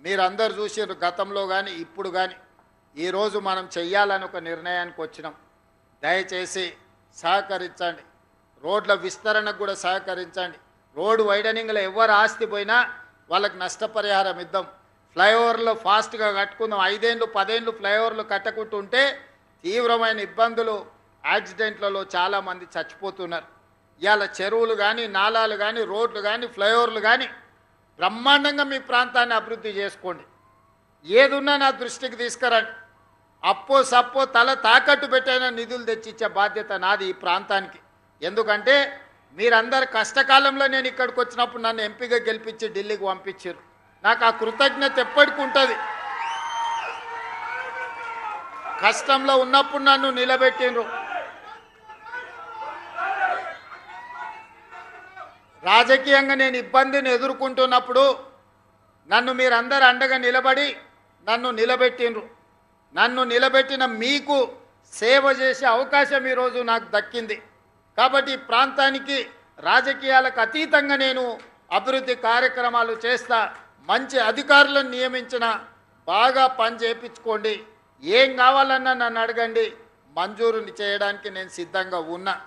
మీరందరూ చూసిర్రు గతంలో కానీ ఇప్పుడు కానీ ఈరోజు మనం చెయ్యాలని ఒక నిర్ణయానికి వచ్చినాం. దయచేసి సహకరించండి. రోడ్ల విస్తరణకు కూడా సహకరించండి. రోడ్డు వైడనింగ్లో ఎవరు ఆస్తి పోయినా వాళ్ళకి నష్టపరిహారం ఇద్దాం. ఫ్లైఓవర్లో ఫాస్ట్గా కట్టుకుందాం. 5 ఏళ్ళు 10 ఏళ్ళు ఫ్లైఓవర్లు కట్టకుంటుంటే తీవ్రమైన ఇబ్బందులు, యాక్సిడెంట్లలో చాలామంది చచ్చిపోతున్నారు. ఇవాళ చెరువులు కానీ, నాలాలు కానీ, రోడ్లు కానీ, ఫ్లైఓవర్లు కానీ బ్రహ్మాండంగా మీ ప్రాంతాన్ని అభివృద్ధి చేసుకోండి. ఏదున్నా నా దృష్టికి తీసుకురండి. అప్పో సప్పో తల తాకట్టు పెట్టైనా నిధులు తెచ్చిచ్చే బాధ్యత నాది ఈ ప్రాంతానికి. ఎందుకంటే మీరందరు కష్టకాలంలో నేను ఇక్కడికి వచ్చినప్పుడు నన్ను ఎంపీగా గెలిపించి ఢిల్లీకి పంపించారు. నాకు ఆ కృతజ్ఞత ఎప్పటికి ఉంటుంది. కష్టంలో ఉన్నప్పుడు నన్ను నిలబెట్టిండ్రు. రాజకీయంగా నేను ఇబ్బందిని ఎదుర్కొంటున్నప్పుడు నన్ను మీరందరూ అండగా నిలబడి నన్ను నిలబెట్టిండ్రు. నన్ను నిలబెట్టిన మీకు సేవ చేసే అవకాశం ఈరోజు నాకు దక్కింది. కాబట్టి ఈ ప్రాంతానికి రాజకీయాలకు అతీతంగా నేను అభివృద్ధి కార్యక్రమాలు చేస్తా. మంచి అధికారులను నియమించిన, బాగా పని చేయించుకోండి. ఏం కావాలన్నా నన్ను అడగండి, మంజూరు చేయడానికి నేను సిద్ధంగా ఉన్నా.